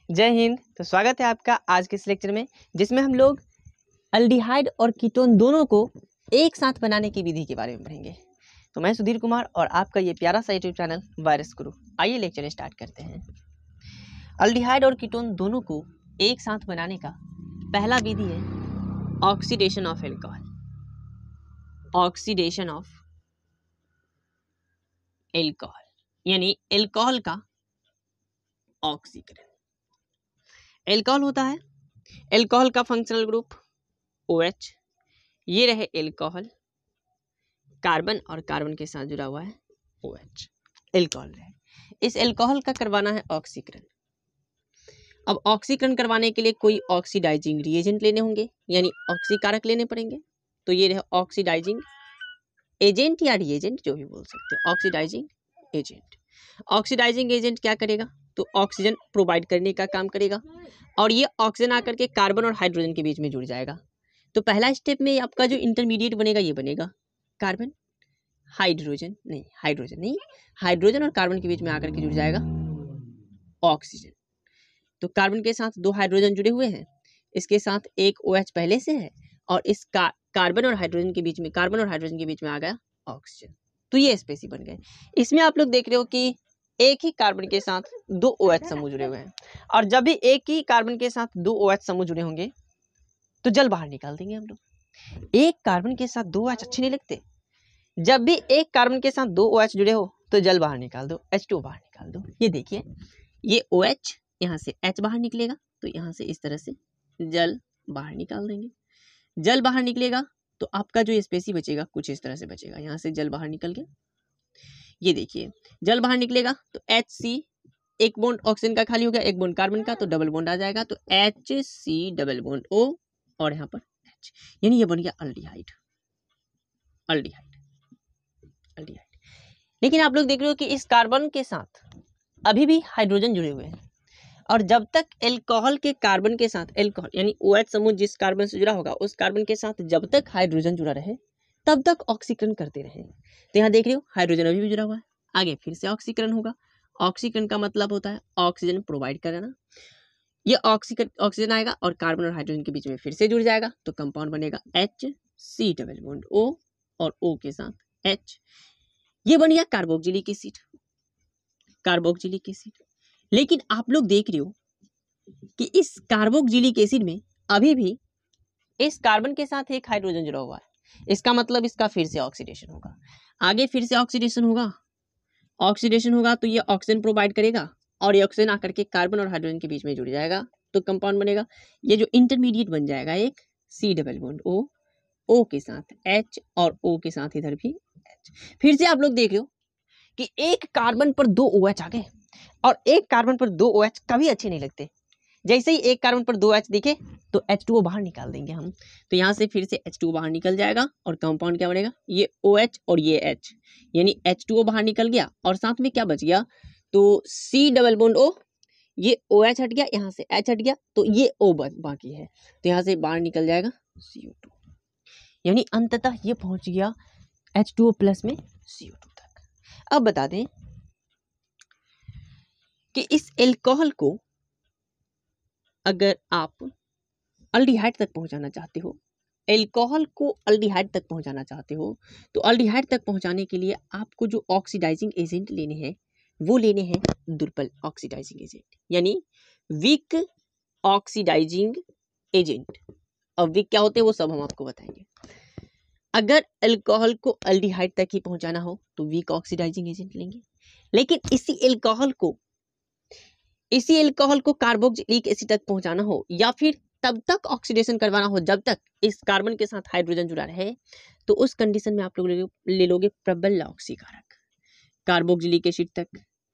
जय हिंद। तो स्वागत है आपका आज के इस लेक्चर में, जिसमें हम लोग अल्डिहाइड और कीटोन दोनों को एक साथ बनाने की विधि के बारे में पढ़ेंगे। तो मैं सुधीर कुमार और आपका ये प्यारा सा यूट्यूब चैनल वायरस गुरु। आइए लेक्चर स्टार्ट करते हैं। अल्डिहाइड और कीटोन दोनों को एक साथ बनाने का पहला विधि है oxidation of alcohol. Oxidation of alcohol यानी एल्कोहल का ऑक्सीकरण। एल्कोहल होता है, एल्कोहल का फंक्शनल ग्रुप OH। ये रहे एल्कोहल, कार्बन और कार्बन के साथ जुड़ा हुआ है OH। एल्कोहल रहे, इस एल्कोहल का करवाना है ऑक्सीकरण। अब ऑक्सीकरण करवाने के लिए कोई ऑक्सीडाइजिंग रिएजेंट लेने होंगे, यानी ऑक्सीकारक लेने पड़ेंगे। तो ये रहे ऑक्सीडाइजिंग एजेंट या रिएजेंट, जो भी बोल सकते हो, ऑक्सीडाइजिंग एजेंट। ऑक्सीडाइजिंग एजेंट क्या करेगा? तो ऑक्सीजन प्रोवाइड करने का काम करेगा, और ये ऑक्सीजन आकर के कार्बन और हाइड्रोजन के बीच में जुड़ जाएगा। तो पहला स्टेप में आपका जो इंटरमीडिएट बनेगा, ये बनेगा कार्बन, हाइड्रोजन नहीं, हाइड्रोजन और कार्बन के बीच में आकर के जुड़ जाएगा ऑक्सीजन। तो कार्बन के साथ 2 हाइड्रोजन जुड़े हुए हैं, इसके साथ एक OH पहले से है, और इस कार्बन और हाइड्रोजन के बीच में आ गया ऑक्सीजन। तो ये स्पेसी बन गए। इसमें आप लोग देख रहे हो कि एक ही कार्बन के साथ 2 OH समूह जुड़े हुए हैं, और जब भी एक ही कार्बन के साथ 2 OH समूह जुड़े होंगे तो जल बाहर निकाल देंगे हम लोग। एक कार्बन के साथ 2 OH अच्छे नहीं लगते। जब भी एक कार्बन के साथ 2 OH जुड़े हो तो जल बाहर निकाल दो, H2 बाहर निकाल दो। ये देखिए, ये OH, यहाँ से H बाहर निकलेगा, तो यहाँ से इस तरह से जल बाहर निकाल देंगे। जल बाहर निकलेगा तो आपका जो स्पेसी बचेगा कुछ इस तरह से बचेगा। यहाँ से जल बाहर निकल गया, ये देखिए जल बाहर निकलेगा तो HC, एक बॉन्ड ऑक्सीजन का खाली हो गया, एक बॉन्ड कार्बन का, तो डबल बॉन्ड आ जाएगा, तो HC डबल बॉन्ड O, और यहाँ पर H, यानी ये बन गया अल्डिहाइड। लेकिन आप लोग देख रहे हो कि इस कार्बन के साथ अभी भी हाइड्रोजन जुड़े हुए हैं, और जब तक एल्कोहल के कार्बन के साथ एल्कोहल यानी OH समूह जिस कार्बन से जुड़ा होगा उस कार्बन के साथ जब तक हाइड्रोजन जुड़ा रहे तब तक ऑक्सीकरण करते रहे। तो यहाँ देख रहे हो हाइड्रोजन अभी भी जुड़ा हुआ है, आगे फिर से ऑक्सीकरण होगा। ऑक्सीकरण का मतलब होता है ऑक्सीजन प्रोवाइड करना। ये ऑक्सीजन आएगा और कार्बन और हाइड्रोजन के बीच में फिर से जुड़ जाएगा, तो कंपाउंड बनेगा HC डबल बॉन्ड O, और O के साथ H। ये बन गया कार्बोक्जिलिक एसिड। लेकिन आप लोग देख रहे हो कि इस कार्बोक्जिलिक एसिड में अभी भी इस कार्बन के साथ एक हाइड्रोजन जुड़ा हुआ है। इसका मतलब इसका फिर से ऑक्सीडेशन होगा। आगे फिर से ऑक्सीडेशन होगा तो ये ऑक्सीजन प्रोवाइड करेगा, और ये ऑक्सीजन आकर के कार्बन और हाइड्रोजन के बीच में जुड़ जाएगा, तो कंपाउंड बनेगा। ये जो इंटरमीडिएट बन जाएगा एक C डबल बॉन्ड O के साथ H, और O के साथ इधर भी H। फिर से आप लोग देख रहे हो कि एक कार्बन पर 2 OH आ गए, और एक कार्बन पर 2 OH कभी अच्छे नहीं लगते। जैसे ही एक कार्बन पर 2 OH दिखे तो H2O बाहर निकाल देंगे हम, तो यहाँ से फिर से H2O बाहर निकल जाएगा, और कंपाउंड क्या बनेगा? ये OH और ये H, यानी H2O बाहर निकल गया, और साथ में क्या बच गया? तो C डबल बॉन्ड O, ये OH हट गया, यहाँ से H हट गया, तो ये O बाकी है, तो यहाँ से बाहर निकल जाएगा CO2, यानी अंततः ये पहुंच गया H2O प्लस में CO2 तक। अब बता दें कि इस एल्कोहल को अगर आप अल्डिहाइड तक पहुंचाना चाहते हो, तो अल्डिहाइड तक पहुंचाने के लिए आपको जो ऑक्सीडाइजिंग एजेंट लेने हैं वो लेने हैं दुर्बल ऑक्सीडाइजिंग एजेंट, यानी वीक ऑक्सीडाइजिंग एजेंट। अब वीक क्या होते हैं वो सब हम आपको बताएंगे। अगर अल्कोहल को अल्डिहाइड तक ही पहुंचाना हो तो वीक ऑक्सीडाइजिंग एजेंट लेंगे, लेकिन इसी एल्कोहल को कार्बोक्जिलिक एसिड तक पहुंचाना हो, या फिर तब तक ऑक्सीडेशन करवाना हो जब तक इस कार्बन के साथ हाइड्रोजन जुड़ा रहे, तो उस कंडीशन में आप लोग ले लोगे प्रबल ऑक्सीकारक कार्बोक्जिलिक एसिड तक,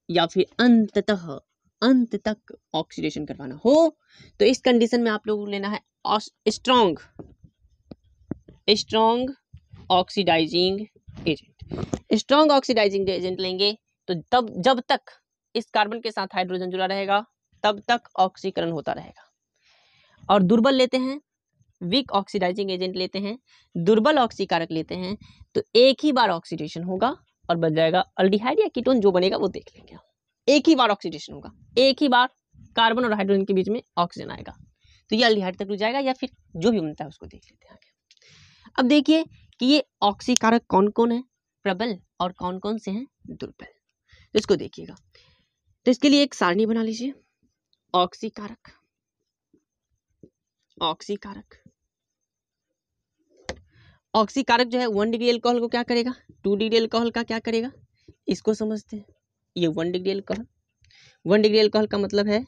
या फिर अंत तक ऑक्सीडेशन करवाना हो तो इस कंडीशन में आप लोगों को लेना है strong oxidising agent. Strong oxidising agent लेंगे तो तब जब तक इस कार्बन के साथ हाइड्रोजन जुड़ा रहेगा तब तक ऑक्सीकरण होता रहेगा। और दुर्बल लेते हैं, वीक ऑक्सीडाइजिंग एजेंट लेते हैं, दुर्बल ऑक्सीकारक लेते हैं, तो एक ही बार ऑक्सीडेशन होगा और बच जाएगा अल्डिहाइड या कीटोन, जो बनेगा वो देख लेंगे। एक ही बार ऑक्सीडेशन होगा, एक ही बार कार्बन और हाइड्रोजन के बीच में ऑक्सीजन आएगा, तो ये एल्डिहाइड तक रुक जाएगा, या फिर जो भी बनता है उसको देख लेते हैं आगे। अब देखिए कि ये ऑक्सीकारक कौन कौन है, प्रबल, और कौन कौन से हैं दुर्बल, तो इसको देखिएगा। तो इसके लिए एक सारणी बना लीजिए। ऑक्सीकारक, ऑक्सीकारक, ऑक्सीकारक जो है 1 डिग्री अल्कोहल को क्या करेगा, 2 डिग्री अल्कोहल का क्या करेगा, इसको समझते हैं। ये 1 डिग्री अल्कोहल, 1 डिग्री अल्कोहल का मतलब है,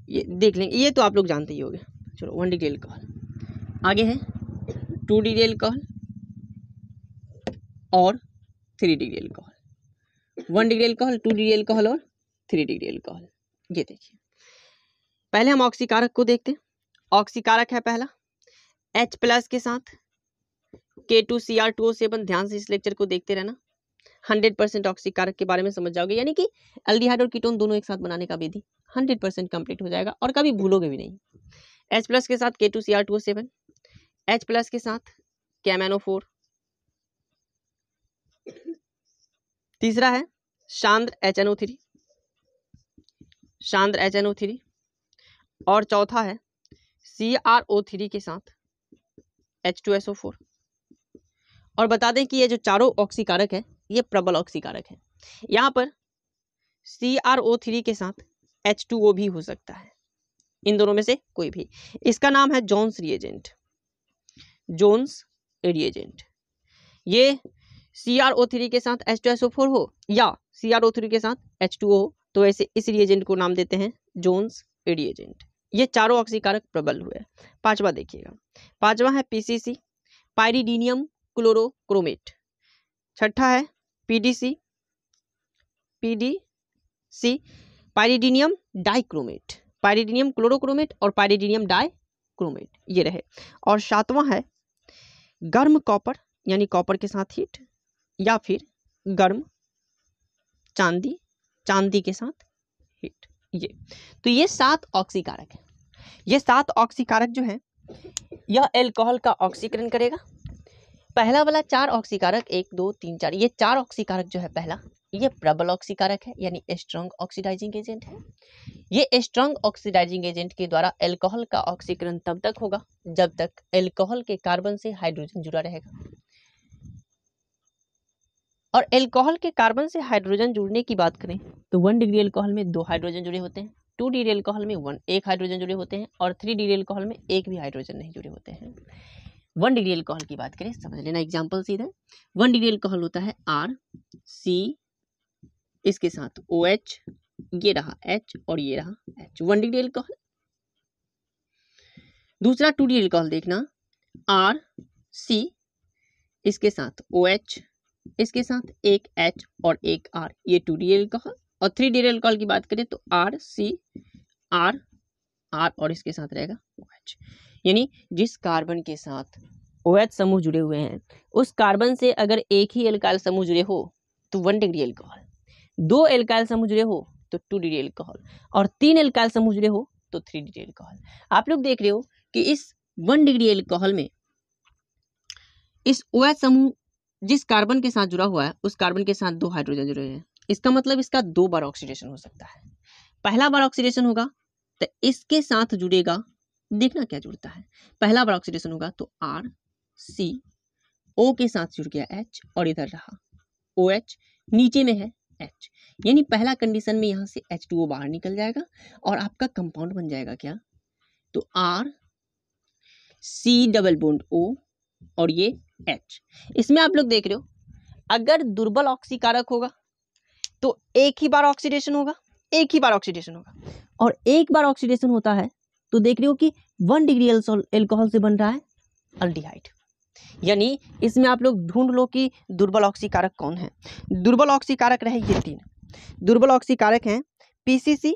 ये देख लेंगे, ये तो आप लोग जानते ही होंगे। चलो 1 डिग्री अल्कोहल, आगे है 2 डिग्री अल्कोहल और 3 degree alcohol. 1 degree alcohol, 2 degree alcohol और 3 डिग्री अल्कोहल। ये देखिए, पहले हम ऑक्सीकारक को देखते हैं। ऑक्सीकारक है पहला H+ के साथ K2Cr2O7। ध्यान से इस लेक्चर को देखते रहना, 100% ऑक्सीकारक के बारे में समझ जाओगे, यानी कि एल्डिहाइड और कीटोन दोनों एक साथ बनाने का विधि 100% कंप्लीट हो जाएगा और कभी भूलोगे भी नहीं। H+ के साथ K2Cr2O7, H+ के साथ KMnO4, तीसरा है सांद्र HNO3, सांद्र HNO3, और चौथा है CrO3 के साथ H2SO4। और बता दें कि ये जो चारों ऑक्सीकारक है ये प्रबल ऑक्सीकारक है। यहाँ पर CrO3 के साथ H2O भी हो सकता है, इन दोनों में से कोई भी। इसका नाम है जोन्स रिएजेंट, जोन्स रिएजेंट। ये CrO3 के साथ H2SO4 हो या CrO3 के साथ H2O हो, तो ऐसे इस रिएजेंट को नाम देते हैं जोन्स रिएजेंट। ये चारों ऑक्सीकारक प्रबल हुए। पांचवा देखिएगा, पांचवा है PCC, पाइरिडीनियम क्लोरोक्रोमेट। छठा है PDC, पाइरिडीनियम डाइक्रोमेट, पाइरिडीनियम क्लोरोक्रोमेट और पाइरिडीनियम डाइक्रोमेट, ये रहे। और सातवां है गर्म कॉपर, यानी कॉपर के साथ हीट, या फिर गर्म चांदी, चांदी के साथ हीट। ये तो ये 7 ऑक्सीकारक है। ये 7 ऑक्सीकारक जो है यह एल्कोहल का ऑक्सीकरण करेगा। पहला वाला 4 ऑक्सीकारक 1 2 3 4, ये 4 ऑक्सीकारक जो है पहला, ये प्रबल ऑक्सीकारक है, यानी स्ट्रॉन्ग ऑक्सीडाइजिंग एजेंट है। ये स्ट्रॉन्ग ऑक्सीडाइजिंग एजेंट के द्वारा एल्कोहल का ऑक्सीकरण तब तक होगा जब तक एल्कोहल के कार्बन से हाइड्रोजन जुड़ा रहेगा। और एल्कोहल के कार्बन से हाइड्रोजन जुड़ने की बात करें तो 1 डिग्री अल्कोहल में 2 हाइड्रोजन जुड़े होते हैं, 2 डिग्री अल्कोहल में 1 हाइड्रोजन जुड़े होते हैं, और 3 डिग्री अल्कोहल में एक भी हाइड्रोजन नहीं जुड़े होते हैं। 1 डिग्री अल्कोहल की बात करें, समझ लेना एग्जांपल सीधा। 1 डिग्री अल्कोहल होता है RC, इसके साथ OH, ये रहा H और ये रहा H, 1 डिग्री अल्कोहल। दूसरा 2 डिग्री अल्कोहल देखना, RC, इसके साथ OH, इसके साथ एक H और एक R, ये 2 डिग्री अल्कोहल। और 3 डिग्री अल्कोहल की बात करें तो RCR, R और इसके साथ रहेगा OH, यानी जिस कार्बन के साथ OH समूह जुड़े हुए हैं उस कार्बन से अगर एक ही एल्काइल समूह जुड़े हो तो 1 डिग्री अल्कोहल, 2 एल्काइल समूह जुड़े हो तो 2 डिग्री अल्कोहल, और 3 एल्काइल समूह जुड़े हो तो 3 डिग्री अल्कोहल। आप लोग देख रहे हो कि इस 1 डिग्री अल्कोहल में इस OH समूह जिस कार्बन के साथ जुड़ा हुआ है उस कार्बन के साथ 2 हाइड्रोजन जुड़े हैं, इसका मतलब इसका 2 बार ऑक्सीडेशन हो सकता है। पहला बार ऑक्सीडेशन होगा तो इसके साथ जुड़ेगा, देखना क्या जुड़ता है। पहला बार ऑक्सीडेशन होगा तो RCO के साथ जुड़ गया H और इधर रहा OH, नीचे में है H, यानी पहला कंडीशन में यहाँ से H2O बाहर निकल जाएगा और आपका कंपाउंड बन जाएगा क्या, तो RC डबल बॉन्ड O और ये H। इसमें आप लोग देख रहे हो अगर दुर्बल ऑक्सीकारक होगा तो एक ही बार ऑक्सीडेशन होगा, एक ही बार ऑक्सीडेशन होगा, और एक बार ऑक्सीडेशन होता है तो देख रहे हो कि 1 डिग्री अल्कोहल से बन रहा है अल्डिहाइड। यानी इसमें आप लोग ढूंढ लो कि दुर्बल ऑक्सीकारक कौन है। दुर्बल ऑक्सीकारक रहे ये 3 दुर्बल ऑक्सीकारक हैं, PCC,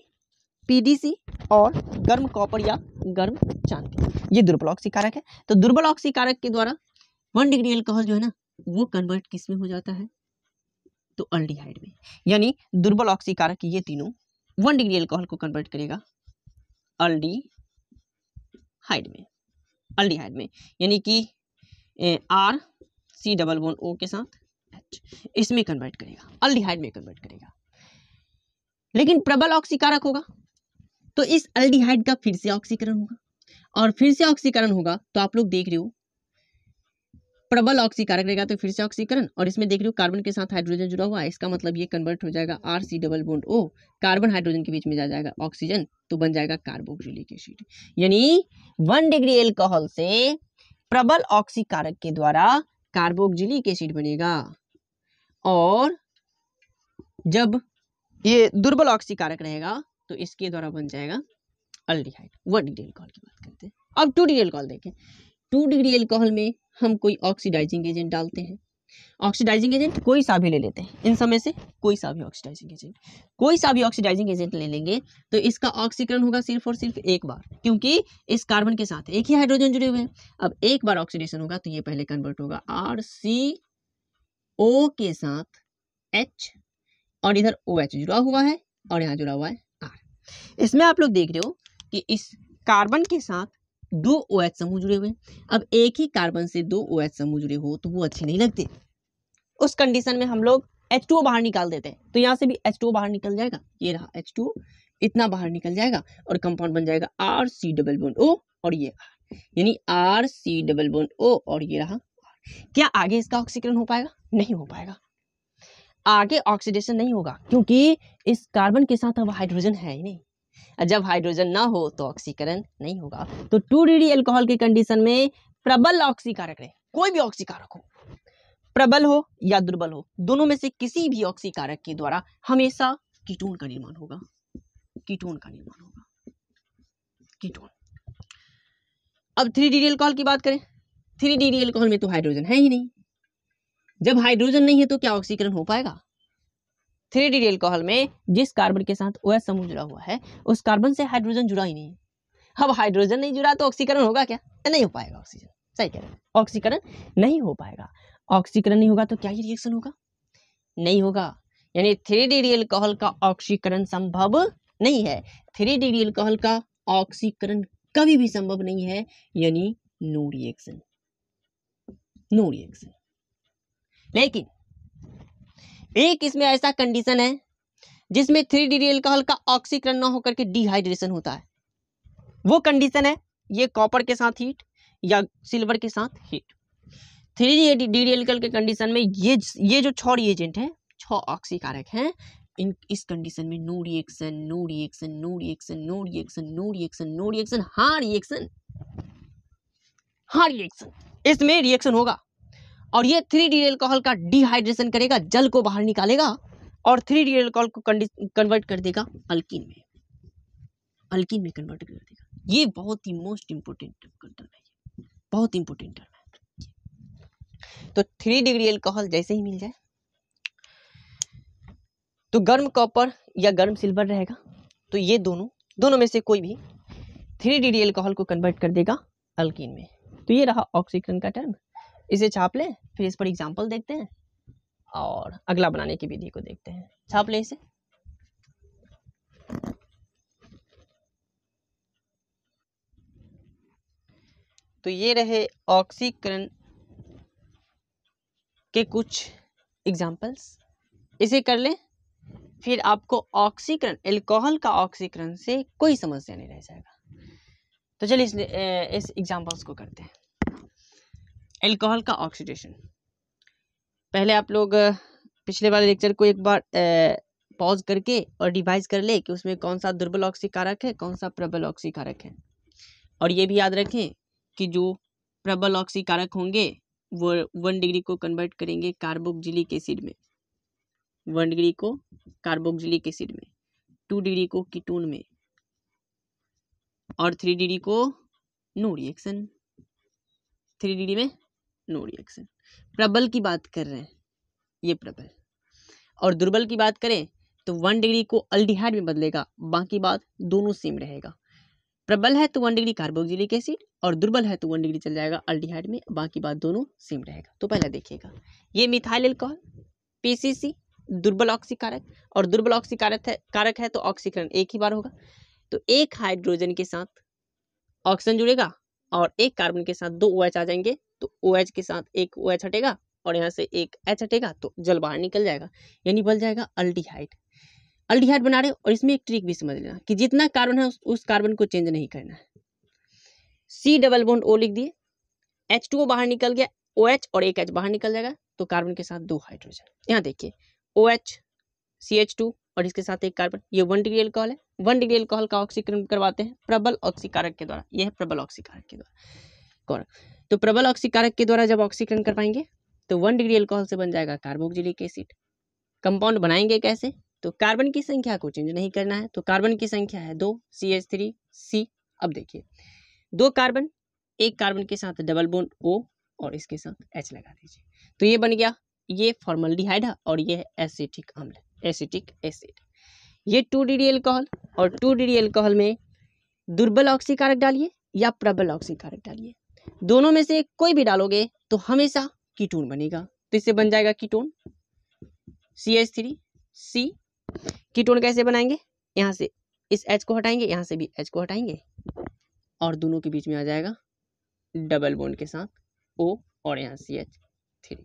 PDC और गर्म कॉपर या गर्म चांदी, ये दुर्बल ऑक्सीकारक है। तो दुर्बल ऑक्सीकारक के द्वारा 1 डिग्री अल्कोहल जो है ना वो कन्वर्ट किस में हो जाता है, तो अल्डिहाइड में। यानी दुर्बल ऑक्सीकारक ये तीनों 1 डिग्री अल्कोहल को कन्वर्ट करेगा अल्डिहाइड में, अल्डिहाइड में, यानी कि RC डबल बॉन्ड O के साथ H, इसमें कन्वर्ट करेगा, अल्डिहाइड में कन्वर्ट करेगा। लेकिन प्रबल ऑक्सीकारक होगा तो इस एल्डिहाइड का फिर से ऑक्सीकरण होगा, और फिर से ऑक्सीकरण होगा तो आप लोग देख रहे हो प्रबल ऑक्सीकारक रहेगा तो फिर से ऑक्सीकरण, और इसमें देख रहे हो कार्बन के साथ हाइड्रोजन जुड़ा हुआ है, इसका मतलब ये कन्वर्ट हो जाएगा RC double bond O, carbon hydrogen के बीच में जा जाएगा ऑक्सीजन, तो बन जाएगा कार्बोक्सिलिक एसिड। यानी 1 डिग्री एल्कोहल से प्रबल ऑक्सीकारक के द्वारा कार्बोक्सिलिक एसिड बनेगा, और जब ये दुर्बल ऑक्सीकारक रहेगा तो इसके द्वारा बन जाएगा अल्डिहाइड। 1 डिग्री एल्कोहल की बात करते हैं। अब 2 डिग्री एल्कोहल देखें। 2 डिग्री एल्कोहल में हम कोई ऑक्सीडाइजिंग एजेंट डालते हैं। ऑक्सीडाइजिंग एजेंट कोई सा भी ले लेते हैं, इन सब में से कोई सा भी ऑक्सीडाइजिंग एजेंट, कोई सा भी ऑक्सीडाइजिंग एजेंट ले लेंगे तो इसका ऑक्सीकरण होगा सिर्फ और सिर्फ एक बार, क्योंकि इस कार्बन के साथ एक ही हाइड्रोजन जुड़े हुए हैं। अब एक बार ऑक्सीडेशन होगा तो ये पहले कन्वर्ट होगा RCO के साथ H, और इधर OH जुड़ा हुआ है और यहाँ जुड़ा हुआ है R। इसमें आप लोग देख रहे हो कि इस कार्बन के साथ 2 OH समूह जुड़े हुए हैं। अब एक ही कार्बन से 2 OH समूह जुड़े हो तो वो अच्छे नहीं लगते, उस कंडीशन में हम लोग H2O बाहर निकाल देते हैं, तो यहाँ से भी H2O बाहर निकल जाएगा, ये रहा H2O, इतना बाहर निकल जाएगा और कंपाउंड बन जाएगा RC डबल बॉन्ड O और ये R, यानी RC डबल बॉन्ड O और ये रहा R। क्या आगे इसका ऑक्सीकरण हो पाएगा? नहीं हो पाएगा, आगे ऑक्सीडेशन नहीं होगा, क्योंकि इस कार्बन के साथ अब हाइड्रोजन है ही नहीं, जब हाइड्रोजन ना हो तो ऑक्सीकरण नहीं होगा। तो 2 डिग्री एल्कोहल की कंडीशन में प्रबल ऑक्सीकारक रहे, कोई भी ऑक्सीकारक हो, प्रबल हो या दुर्बल हो, दोनों में से किसी भी ऑक्सीकारक के द्वारा हमेशा कीटोन का निर्माण होगा, कीटोन का निर्माण होगा, कीटोन। अब 3 डिग्री एल्कोहल की बात करें। 3 डिग्री एल्कोहल में तो हाइड्रोजन है ही नहीं, जब हाइड्रोजन नहीं है तो क्या ऑक्सीकरण हो पाएगा? 3 डिग्री एल्कोहल में जिस कार्बन के साथ OH समूह जुड़ा हुआ है उस कार्बन से हाइड्रोजन जुड़ा ही नहीं। अब हाइड्रोजन नहीं जुड़ा तो ऑक्सीकरण होगा क्या? नहीं हो पाएगा, ऑक्सीजन सही कह रहे हैं, ऑक्सीकरण नहीं हो पाएगा। ऑक्सीकरण नहीं होगा तो क्या ये रिएक्शन होगा? नहीं होगा, यानी 3 डिग्री एल्कोहल का ऑक्सीकरण संभव नहीं है। 3 डिग्री एल्कोहल का ऑक्सीकरण कभी भी संभव नहीं है, यानी नो रिएक्शन, नो रिएक्शन। लेकिन एक इसमें ऐसा कंडीशन है जिसमें 3 डिग्री एल्कोहल का ऑक्सीकरण न होकर के डिहाइड्रेशन होता है। वो कंडीशन है ये कॉपर के साथ हीट या सिल्वर के साथ हीट। 3 डिग्री एल्कोहल के कंडीशन में ये जो 6 रिएजेंट हैं, 6 ऑक्सीकारक हैं, इन इस कंडीशन में no reaction, no reaction, no reaction, no reaction, no reaction, no reaction, हाँ रिएक्शन, हाँ रिएक्शन, इसमें रिएक्शन होगा। और ये 3 डिग्री एल्कोहल का डिहाइड्रेशन करेगा, जल को बाहर निकालेगा और 3 डिग्री एल्कोहल को कन्वर्ट कर देगा अल्कीन में, अल्कीन में कन्वर्ट कर देगा। ये बहुत ही मोस्ट इंपोर्टेंट टर्म है, बहुत इंपोर्टेंट टर्म है। तो 3 डिग्री एल्कोहल जैसे ही मिल जाए तो गर्म कॉपर या गर्म सिल्वर रहेगा, तो ये दोनों में से कोई भी 3 डिग्री एल्कोहल को कन्वर्ट कर देगा अल्कीन में। तो ये रहा ऑक्सीकरण का टर्म, इसे छाप लें, फिर इस पर एग्जाम्पल देखते हैं और अगला बनाने की विधि को देखते हैं। छाप लें इसे। तो ये रहे ऑक्सीकरण के कुछ एग्जाम्पल्स, इसे कर लें, फिर आपको ऑक्सीकरण, एल्कोहल का ऑक्सीकरण से कोई समस्या नहीं रह जाएगा। तो चलिए इस एग्जाम्पल्स को करते हैं। एल्कोहल का ऑक्सीडेशन, पहले आप लोग पिछले वाले लेक्चर को एक बार पॉज करके और रिवाइज कर ले कि उसमें कौन सा दुर्बल ऑक्सीकारक है, कौन सा प्रबल ऑक्सीकारक है। और ये भी याद रखें कि जो प्रबल ऑक्सीकारक होंगे वो 1 डिग्री को कन्वर्ट करेंगे कार्बोक्सिलिक एसिड में, 1 डिग्री को कार्बोक्सिलिक एसिड में, 2 डिग्री को कीटोन में, और 3 डिग्री को नो रिएक्शन, 3 डिग्री में नो रिएक्शन। प्रबल की बात कर रहे हैं, ये प्रबल। और दुर्बल की बात करें तो 1 डिग्री को अल्डिहाइड में बदलेगा, बाकी बात दोनों सेम रहेगा। प्रबल है तो 1 डिग्री कार्बोक्सिलिक एसिड और दुर्बल है तो 1 डिग्री चल जाएगा अल्डिहाइड में, बाकी बात दोनों सेम रहेगा। तो पहले देखिएगा, ये मिथाइल अल्कोहल PCC दुर्बल ऑक्सीकारक, और दुर्बल ऑक्सीकारक है तो ऑक्सीकरण एक ही बार होगा। तो एक हाइड्रोजन के साथ ऑक्सीजन जुड़ेगा और एक कार्बन के साथ 2 OH आ जाएंगे, तो OH के साथ एक OH हटेगा और यहाँ से एक H हटेगा, तो जल बाहर निकल जाएगा, यानी बन जाएगा अल्डिहाइड। अल्डिहाइड बना रहे हो, और इसमें एक ट्रिक भी समझ लेना कि जितना कार्बन है उस कार्बन को चेंज नहीं करना है। C डबल बॉन्ड O लिख दिए, H2O बाहर निकल गया, OH और एक H बाहर निकल जाएगा, तो कार्बन के साथ 2 हाइड्रोजन। यहाँ देखिए OH CH2 और इसके साथ एक कार्बन, ये 1 डिग्री अल्कोहल है। 1 डिग्री अल्कोहल का ऑक्सीकरण करवाते हैं प्रबल ऑक्सीकारक के द्वारा। यह है प्रबल ऑक्सीकारक के द्वारा। तो प्रबल ऑक्सीकारक के द्वारा जब ऑक्सीकरण करवाएंगे तो 1 डिग्री अल्कोहल से बन जाएगा कार्बोक्सिलिक एसिड। कंपाउंड बनाएंगे कैसे? तो कार्बन की संख्या को चेंज नहीं करना है, तो कार्बन की संख्या है 2 CH3C। अब देखिए 2 कार्बन, एक कार्बन के साथ डबल बॉन्ड O और इसके साथ H लगा दीजिए, तो ये बन गया, ये फॉर्मल्डिहाइड है और ये है एसिटिक अम्ल, एसिटिक एसिड। ये 2 डिग्री अल्कोहल, और 2 डिग्री अल्कोहल में दुर्बल ऑक्सीकारक डालिए या प्रबल ऑक्सीकारक डालिए, दोनों में से कोई भी डालोगे तो हमेशा कीटोन बनेगा। तो इससे बन जाएगा कीटोन CH3C। कीटोन कैसे बनाएंगे? यहाँ से इस H को हटाएंगे, यहाँ से भी H को हटाएंगे, और दोनों के बीच में आ जाएगा डबल बॉन्ड के साथ O और यहाँ CH3।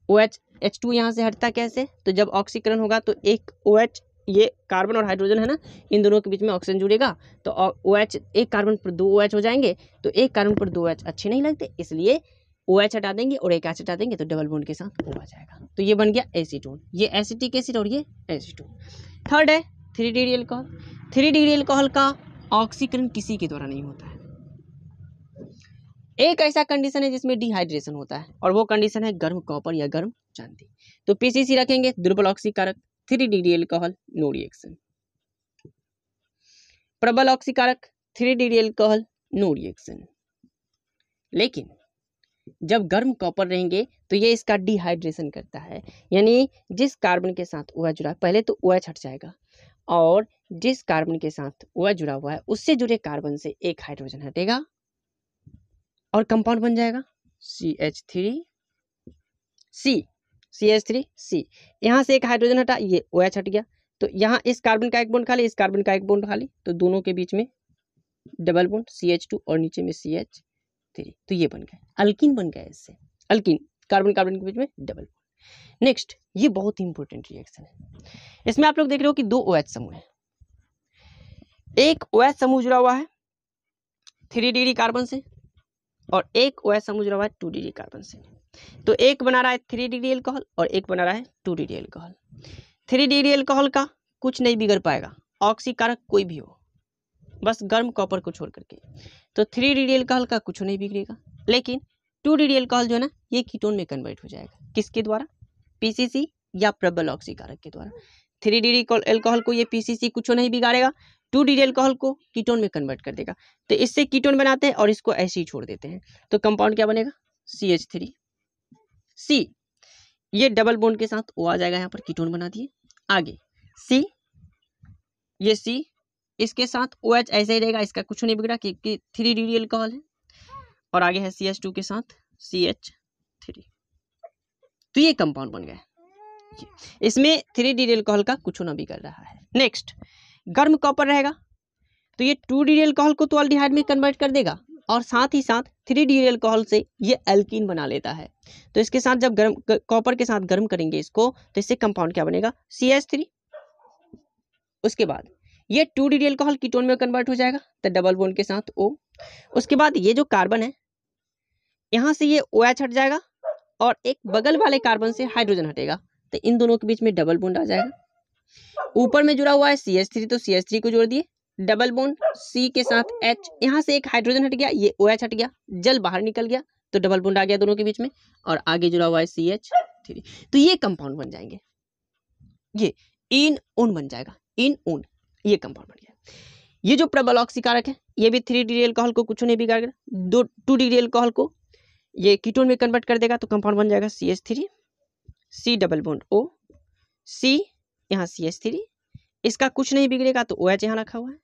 OH H2 यहाँ से हटता कैसे? तो जब ऑक्सीकरण होगा तो एक OH, ये कार्बन और हाइड्रोजन है ना, इन दोनों के बीच में ऑक्सीजन जुड़ेगा, तो OH एक कार्बन पर 2 OH हो जाएंगे, तो एक कार्बन पर 2 OH अच्छे नहीं लगते, इसलिए OH हटा देंगे और एक H हटा देंगे, तो डबल बॉन्ड के साथ O आ जाएगा। तो ये बन गया एसीटोन, ये एसिटिक एसिड और ये एसीटोन। थर्ड है 3 डिग्री अल्कोहल। 3 डिग्री अल्कोहल का ऑक्सीकरण किसी के द्वारा नहीं होता है। एक ऐसा कंडीशन है जिसमें डिहाइड्रेशन होता है, और वो कंडीशन है गर्म कॉपर या गर्म चांदी। तो PCC रखेंगे, दुर्बल ऑक्सीकारक, 3 डिग्री अल्कोहल, नो रिएक्शन। प्रबल ऑक्सीकारक 3 डिग्री अल्कोहल, नो रिएक्शन। लेकिन जब गर्म कॉपर रहेंगे तो ये इसका डिहाइड्रेशन करता है, यानी जिस कार्बन के साथ OH जुड़ा, पहले तो OH हट जाएगा, और जिस कार्बन के साथ OH जुड़ा हुआ है उससे जुड़े कार्बन से एक हाइड्रोजन हटेगा और कंपाउंड बन जाएगा CH3C। यहाँ से एक हाइड्रोजन हटा, ये OH हट गया, तो यहाँ इस कार्बन का एक बॉन्ड खाली, इस कार्बन का एक बॉन्ड खाली, तो दोनों के बीच में डबल बॉन्ड CH2 और नीचे में CH3, तो ये बन गया अल्कीन, बन गया इससे अल्कीन, कार्बन कार्बन के बीच में डबल बॉन्ड। नेक्स्ट, ये बहुत ही इंपॉर्टेंट रिएक्शन है। इसमें आप लोग देख रहे हो कि 2 OH समूह है, एक OH समूह जुड़ा हुआ है 3 डिग्री कार्बन से, और एक OH समूह जुड़ा हुआ है 2 डिग्री कार्बन से। तो एक बना रहा है 3 डिग्री अल्कोहल और एक बना रहा है 2 डिग्री अल्कोहल। 3 डिग्री अल्कोहल का कुछ नहीं बिगड़ पाएगा, ऑक्सीकारक कोई भी हो, बस गर्म कॉपर को छोड़ करके। तो 3 डिग्री अल्कोहल का कुछ नहीं बिगड़ेगा, लेकिन 2 डिग्री अल्कोहल जो है ना, ये कीटोन में कन्वर्ट हो जाएगा। किसके द्वारा? PCC या प्रबल ऑक्सीकारक के द्वारा। 3 डिग्री अल्कोहल को ये PCC कुछ नहीं बिगाड़ेगा, 2 डिग्री अल्कोहल को कीटोन में कन्वर्ट कर देगा। तो इससे कीटोन बनाते हैं और इसको ऐसे ही छोड़ देते हैं, तो कंपाउंड क्या बनेगा? CH3C। ये डबल बॉन्ड के साथ O आ जाएगा, यहाँ पर कीटोन बना दिए। आगे C, ये C, इसके साथ OH ऐसे ही रहेगा, इसका कुछ नहीं बिगड़ा क्योंकि 3 डिग्री अल्कोहल है, और आगे है CH2 के साथ CH3, तो ये कंपाउंड बन गया। इसमें 3 डिग्री अल्कोहल का कुछ ना बिगड़ रहा है। नेक्स्ट, गर्म कॉपर रहेगा, तो ये 2 डिग्री अल्कोहल को तो अल्डिहाइड में कन्वर्ट कर देगा, और साथ ही साथ 3 डिग्री अल्कोहल से ये एल्कीन बना लेता है। तो इसके साथ जब गर्म कॉपर के साथ गर्म करेंगे इसको, तो इससे कंपाउंड क्या बनेगा? CH3। उसके बाद ये 2 डिग्री अल्कोहल कीटोन में कन्वर्ट हो जाएगा, तो डबल बॉन्ड के साथ O। उसके बाद ये जो कार्बन है, यहाँ से ये OH हट जाएगा और एक बगल वाले कार्बन से हाइड्रोजन हटेगा, तो इन दोनों के बीच में डबल बॉन्ड आ जाएगा। ऊपर में जुड़ा हुआ है CH3, तो CH3 को जोड़ दिए, डबल बॉन्ड C के साथ H, यहाँ से एक हाइड्रोजन हट गया, ये OH हट गया, जल बाहर निकल गया, तो डबल बॉन्ड आ गया दोनों के बीच में, और आगे जुड़ा हुआ है CH3। तो ये कंपाउंड बन जाएंगे, ये इन ओन बन जाएगा, इन ओन, ये कंपाउंड बन गया। ये जो प्रबल ऑक्सीकारक है, ये भी 3 डिग्री अल्कोहल को कुछ नहीं बिगाड़ेगा, 2 डिग्री अल्कोहल को ये कीटोन में कन्वर्ट कर देगा, तो कंपाउंड बन जाएगा CH3, C double bond O, C, यहाँ CH3, इसका कुछ नहीं बिगड़ेगा, तो OH यहाँ रखा हुआ है,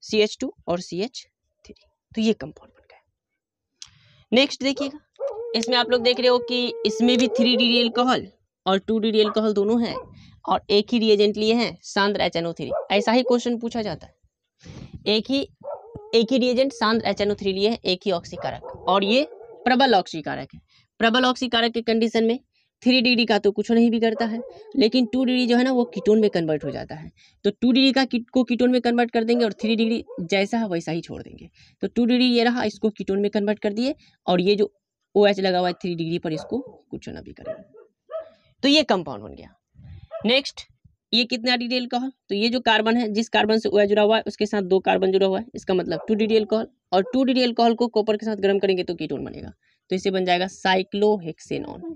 CH2 और CH3, तो ये कंपाउंड बन गया। नेक्स्ट देखिएगा, इसमें आप लोग देख रहे हो कि इसमें भी 3 डिग्री अल्कोहल और 2 डिग्री अल्कोहल दोनों है, और एक ही रिएजेंट लिए हैं, सांद्र HNO3। ऐसा ही क्वेश्चन पूछा जाता है, एक ही रिएजेंट सांद्र HNO3 लिए है, एक ही ऑक्सीकारक, और ये प्रबल ऑक्सीकारक है। प्रबल ऑक्सीकारक के कंडीशन में 3 डिग्री का तो कुछ नहीं भी करता है, लेकिन 2 डिग्री जो है ना वो कीटोन में कन्वर्ट हो जाता है। तो 2 डिग्री का को कीटोन में कन्वर्ट कर देंगे और 3 डिग्री जैसा है वैसा ही छोड़ देंगे। तो 2 डिग्री ये रहा, इसको कीटोन में कन्वर्ट कर दिए, और ये जो OH लगा हुआ है 3 डिग्री पर, इसको कुछ ना भी करेंगे। तो ये कंपाउंड बन गया। नेक्स्ट, ये कितना डिग्री एल्कोहल, तो ये जो कार्बन है, जिस कार्बन से OH जुड़ा हुआ है उसके साथ 2 कार्बन जुड़ा हुआ है, इसका मतलब 2 डिग्री एल्कोहल, और 2 डिग्री एल्कोहल को कॉपर के साथ गर्म करेंगे तो कीटोन बनेगा। तो इससे बन जाएगा साइक्लोहेक्सेनॉन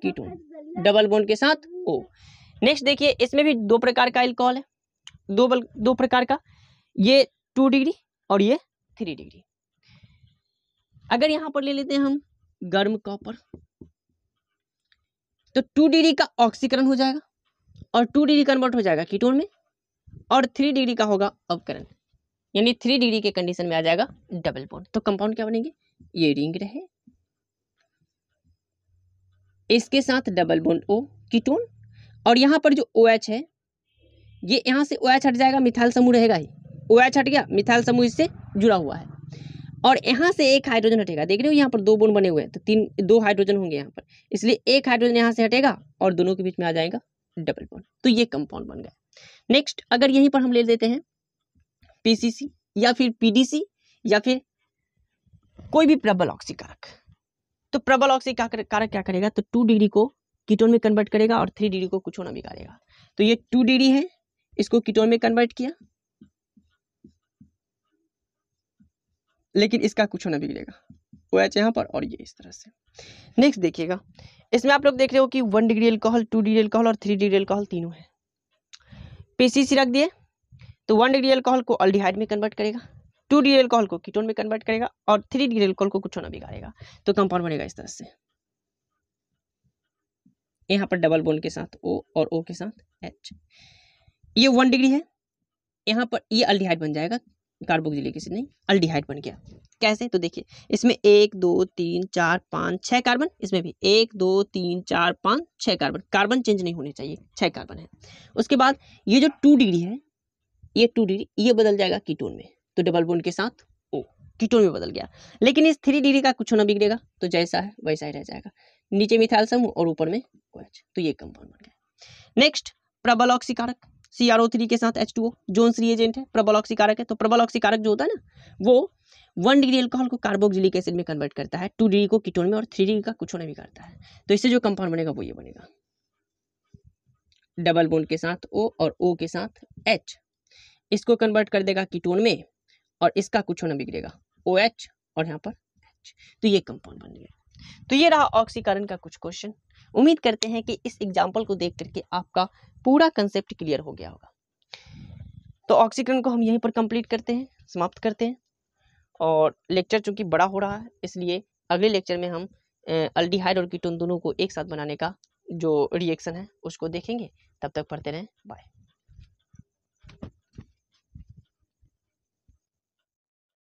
कीटोन, डबल बॉन्ड के साथ O। नेक्स्ट देखिए, इसमें भी 2 प्रकार का एल्कोहल है, दो प्रकार का, ये 2 डिग्री और ये 3 डिग्री। अगर यहां पर ले लेते हैं हम गर्म कॉपर, तो 2 डिग्री का ऑक्सीकरण हो जाएगा और 2 डिग्री कन्वर्ट हो जाएगा कीटोन में, और 3 डिग्री का होगा अपकरण, यानी 3 डिग्री के कंडीशन में आ जाएगा डबल बॉन्ड। तो कंपाउंड क्या बनेंगे, ये रिंग रहे, इसके साथ डबल बॉन्ड O कीटोन, और यहाँ पर जो OH है, ये यहाँ से OH हट जाएगा, मिथाइल समूह रहेगा ही, OH हट गया, मिथाइल समूह इससे जुड़ा हुआ है, और यहाँ से एक हाइड्रोजन हटेगा। देख रहे हो यहाँ पर 2 बॉन्ड बने हुए हैं, तो 2 हाइड्रोजन होंगे यहाँ पर, इसलिए एक हाइड्रोजन यहाँ से हटेगा और दोनों के बीच में आ जाएगा डबल बॉन्ड। तो ये कंपाउंड बन गया। नेक्स्ट, अगर यहीं पर हम ले लेते हैं PCC या फिर PDC या फिर कोई भी प्रबल ऑक्सीकारक, तो प्रबल ऑक्सीकारक क्या करेगा, तो 2 डिग्री को कीटोन में कन्वर्ट करेगा और 3 डिग्री को कुछ होना बिगाड़ेगा। तो ये 2 डिग्री है, इसको कीटोन में कन्वर्ट किया, लेकिन इसका कुछ होना बिगड़ेगा, OH यहाँ पर और ये इस तरह से। नेक्स्ट देखिएगा, इसमें आप लोग देख रहे हो कि 1 डिग्री एल्कोहल, 2 डिग्री एल्कोहल और 3 डिग्री एल्कोहल तीनों है। PCC रख दिए, तो 1 डिग्री एल्कोहल को अल्डिहाइड में कन्वर्ट करेगा, 2 डिग्री एल्कोहल को कीटोन में कन्वर्ट करेगा और 3 डिग्री एल्कोहल को कुछ होना बिगाड़ेगा। तो कंपाउंड बनेगा इस तरह से, यहाँ पर डबल बॉन्ड के साथ O और O के साथ H। ये 1 डिग्री है, यहाँ पर ये अल्डिहाइड बन जाएगा, कार्बोक्सिलिक एसिड नहीं, अल्डिहाइड बन गया। कैसे, तो देखिए इसमें 1 2 3 4 5 6 कार्बन, इसमें भी 1 2 3 4 5 6 कार्बन, कार्बन चेंज नहीं होने चाहिए, 6 कार्बन है। उसके बाद ये जो 2 डिग्री है, ये 2 डिग्री ये बदल जाएगा कीटोन में, तो डबल बॉन्ड के साथ O कीटोन में बदल गया। लेकिन इस 3 डिग्री का कुछ होना बिगड़ेगा, तो जैसा है वैसा ही रह जाएगा, नीचे मिथाइल समूह और ऊपर में OH। तो ये कंपाउंड बन गया। नेक्स्ट, प्रबल ऑक्सीकारक, CrO3 के साथ H2O, जोन्स रिएजेंट है, प्रबल ऑक्सीकारक है। तो प्रबल ऑक्सीकारक जो होता है ना, वो 1 डिग्री एल्कोहल को कार्बोक्सिलिक एसिड में कन्वर्ट करता है, 2 डिग्री को कीटोन में और 3 डिग्री का कुछ होना भी करता है। तो इससे जो कंपाउंड बनेगा वो ये बनेगा, डबल बॉन्ड के साथ O और O के साथ H, इसको कन्वर्ट कर देगा कीटोन में और इसका कुछ होना बिगड़ेगा, OH और यहाँ पर H। तो ये कंपाउंड बन गया। तो ये रहा ऑक्सीकरण का कुछ क्वेश्चन। उम्मीद करते हैं कि इस एग्जाम्पल को देख करके आपका पूरा कंसेप्ट क्लियर हो गया होगा। तो ऑक्सीकरण को हम यहीं पर कंप्लीट करते हैं, समाप्त करते हैं। और लेक्चर चूंकि बड़ा हो रहा है, इसलिए अगले लेक्चर में हम अल्डिहाइड और कीटोन दोनों को एक साथ बनाने का जो रिएक्शन है उसको देखेंगे। तब तक पढ़ते रहें, बाय।